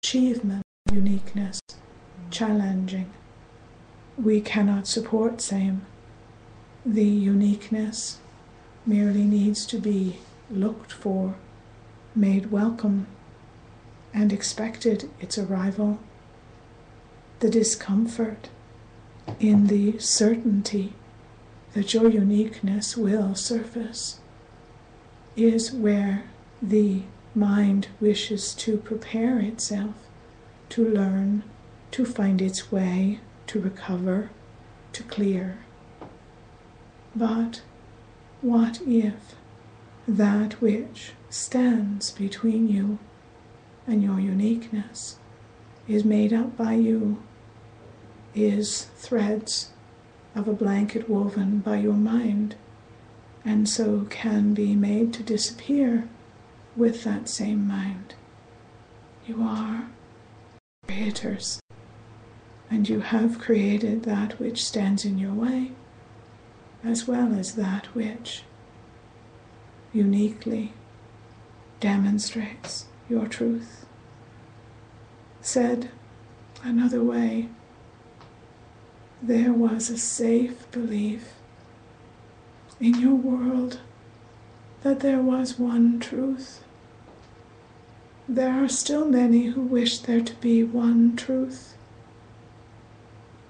achievement of uniqueness challenging. We cannot support same. The uniqueness merely needs to be looked for, made welcome, and expected its arrival. The discomfort in the certainty that your uniqueness will surface is where the mind wishes to prepare itself to learn, to find its way, to recover, to clear. But what if that which stands between you and your uniqueness is made up by you, is threads of a blanket woven by your mind, and so can be made to disappear with that same mind? You are creators, and you have created that which stands in your way, as well as that which uniquely demonstrates your truth. Said another way, there was a safe belief in your world that there was one truth. There are still many who wish there to be one truth.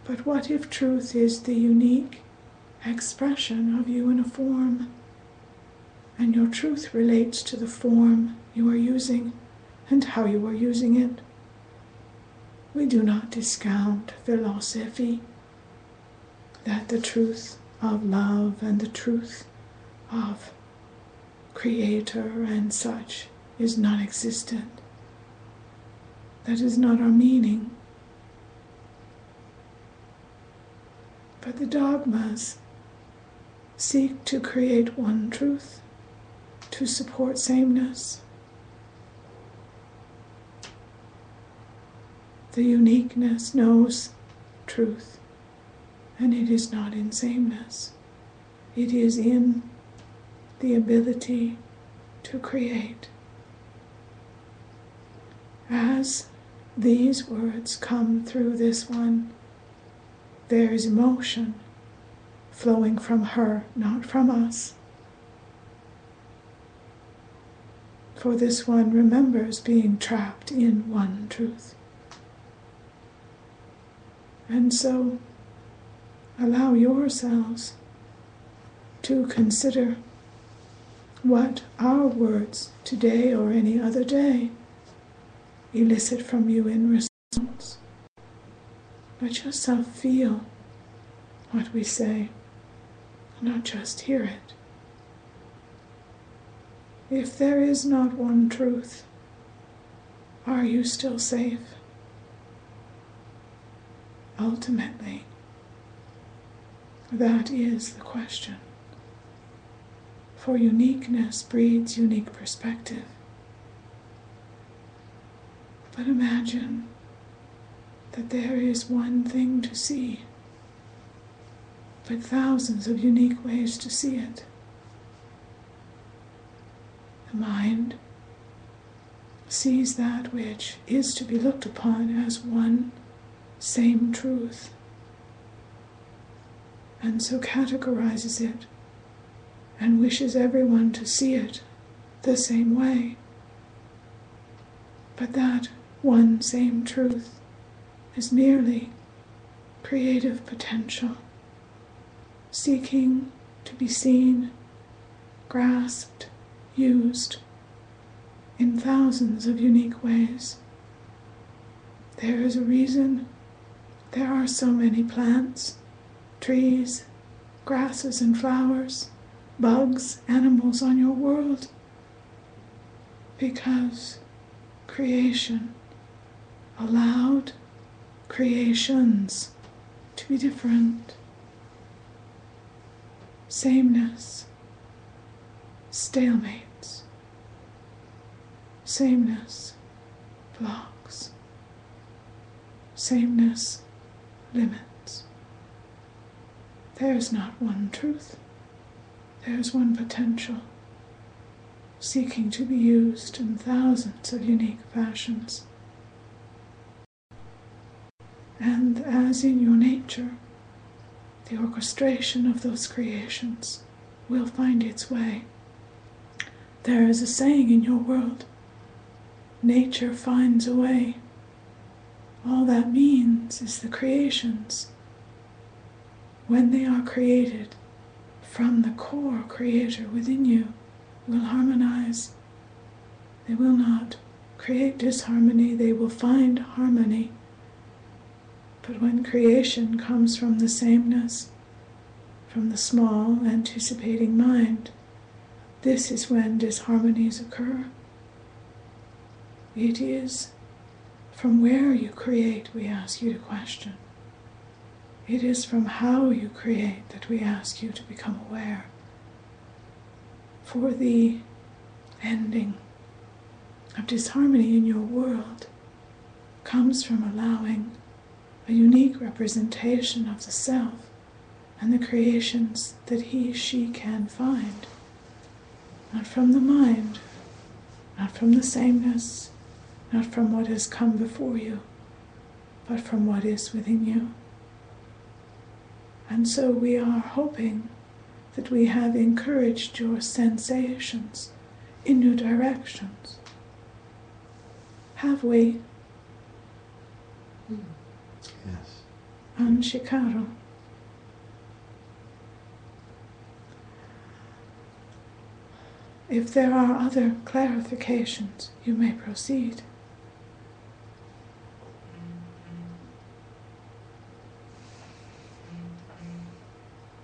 But what if truth is the unique expression of you in a form, and your truth relates to the form you are using and how you are using it? We do not discount philosophy, that the truth of love and the truth of Creator and such is non-existent. That is not our meaning. But the dogmas seek to create one truth, to support sameness. The uniqueness knows truth, and it is not in sameness. It is in the ability to create. As these words come through this one, there is emotion flowing from her, not from us. For this one remembers being trapped in one truth. And so, allow yourselves to consider what our words today or any other day elicit from you in response. Let yourself feel what we say, not just hear it. If there is not one truth, are you still safe? Ultimately, that is the question. For uniqueness breeds unique perspective. But imagine that there is one thing to see, but thousands of unique ways to see it. The mind sees that which is to be looked upon as one same truth, and so categorizes it and wishes everyone to see it the same way. But that one same truth is merely creative potential, seeking to be seen, grasped, used in thousands of unique ways. There is a reason there are so many plants, trees, grasses and flowers, bugs, animals on your world, because creation allowed creations to be different. Sameness, stalemates. Sameness blocks. Sameness limits. There is not one truth. There is one potential, seeking to be used in thousands of unique fashions. And as in your nature, the orchestration of those creations will find its way. There is a saying in your world, nature finds a way. All that means is the creations, when they are created from the core creator within you, will harmonize. They will not create disharmony, they will find harmony. But when creation comes from the sameness, from the small, anticipating mind, this is when disharmonies occur. It is from where you create we ask you to question. It is from how you create that we ask you to become aware. For the ending of disharmony in your world comes from allowing a unique representation of the self and the creations that he, she can find. Not from the mind, not from the sameness, not from what has come before you, but from what is within you. And so we are hoping that we have encouraged your sensations in new directions. Have we? Yes. Anshikaru. If there are other clarifications, you may proceed.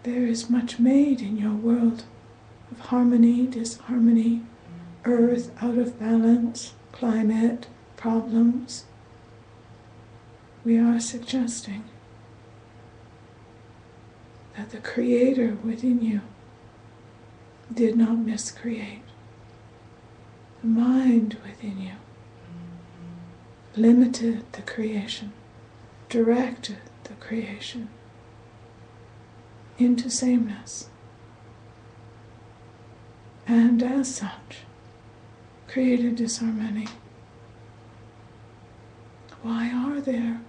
There is much made in your world of harmony, disharmony, earth out of balance, climate, problems. We are suggesting that the Creator within you did not miscreate. The mind within you limited the creation, directed the creation into sameness, and as such created disharmony. Why are there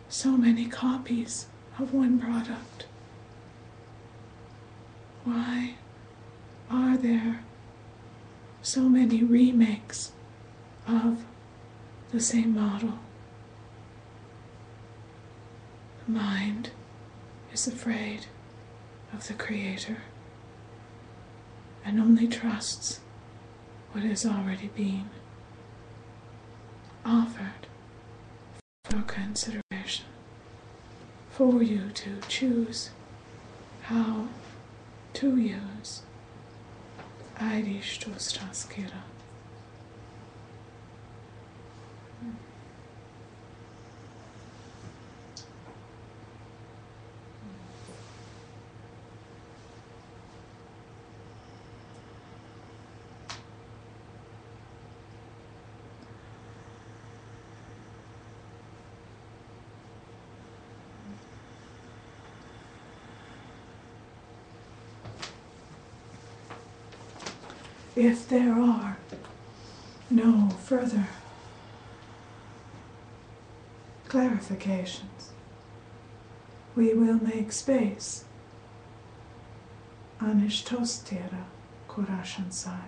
so many copies of one product? Why are there so many remakes of the same model? The mind is afraid of the Creator and only trusts what has already been offered for consideration, for you to choose how to use. Aidish Staskira. If there are no further clarifications, we will make space. Anishtostira Kurashansai.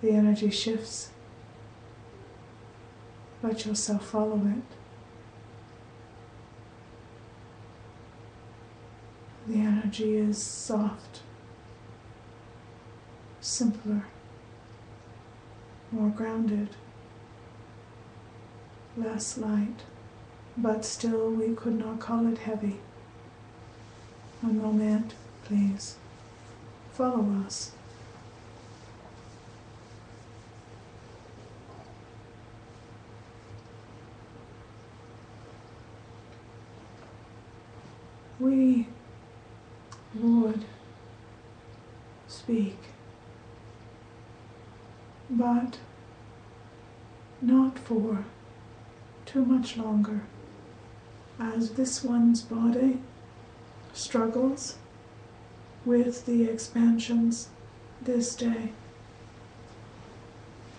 The energy shifts. Let yourself follow it. The energy is soft, simpler, more grounded, less light, but still we could not call it heavy. One moment, please. Follow us. We would speak, but not for too much longer, as this one's body struggles with the expansions this day,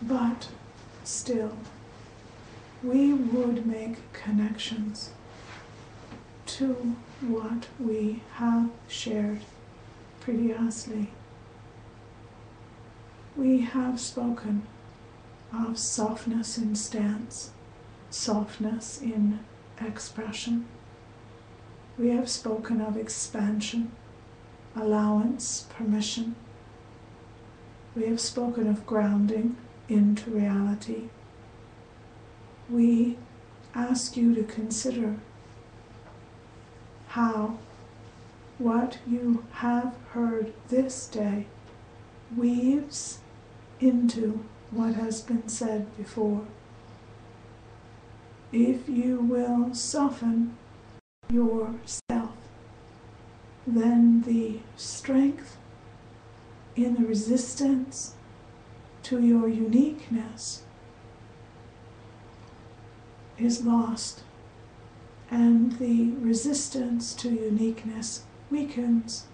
but still, we would make connections to what we have shared previously. We have spoken of softness in stance, softness in expression. We have spoken of expansion, allowance, permission. We have spoken of grounding into reality. We ask you to consider how what you have heard this day weaves into what has been said before. If you will soften yourself, then the strength in the resistance to your uniqueness is lost, and the resistance to uniqueness weakens,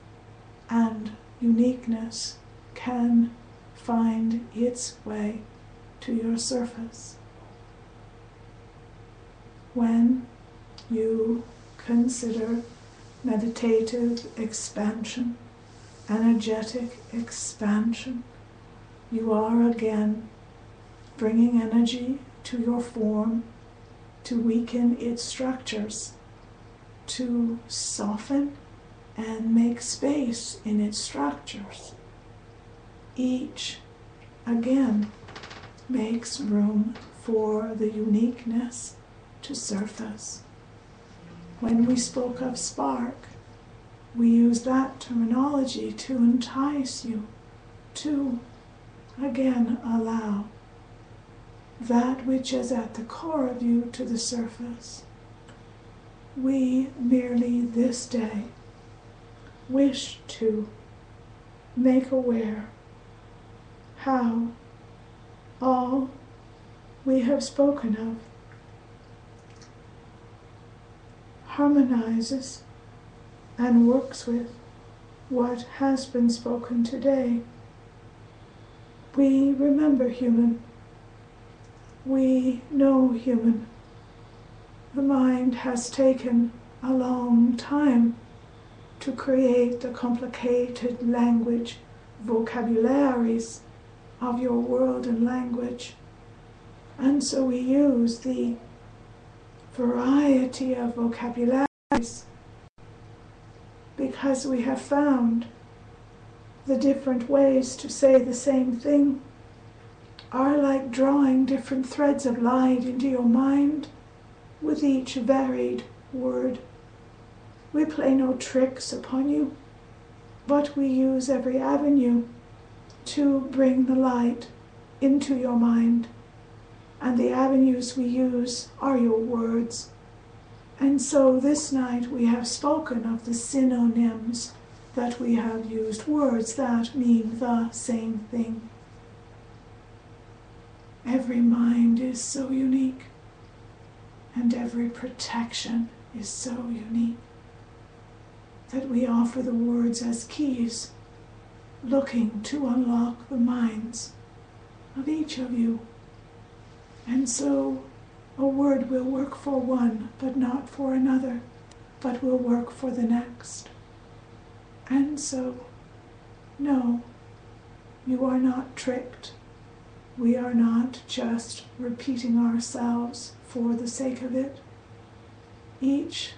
and uniqueness can find its way to your surface. When you consider meditative expansion, energetic expansion, you are again bringing energy to your form to weaken its structures, to soften and make space in its structures. Each, again, makes room for the uniqueness to surface. When we spoke of spark, we use that terminology to entice you to, again, allow that which is at the core of you to the surface. We merely this day wish to make aware how all we have spoken of harmonizes and works with what has been spoken today. We remember human. We know human. The mind has taken a long time to create the complicated language, vocabularies of your world and language. And so we use the variety of vocabularies because we have found the different ways to say the same thing are like drawing different threads of light into your mind with each varied word. We play no tricks upon you, but we use every avenue to bring the light into your mind. And the avenues we use are your words. And so this night we have spoken of the synonyms that we have used, words that mean the same thing. Every mind is so unique, and every protection is so unique, that we offer the words as keys, looking to unlock the minds of each of you. And so a word will work for one, but not for another, but will work for the next. And so, no, you are not tricked. We are not just repeating ourselves for the sake of it. Each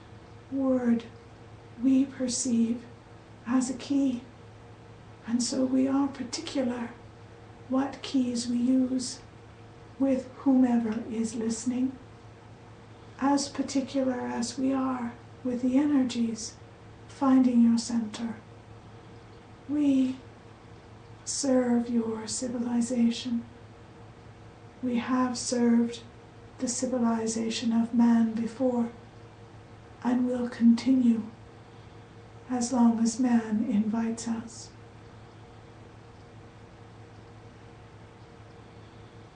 word we perceive as a key, and so we are particular what keys we use with whomever is listening, as particular as we are with the energies finding your center. We serve your civilization. We have served the civilization of man before, and will continue as long as man invites us.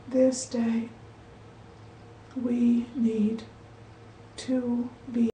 This day, we need to be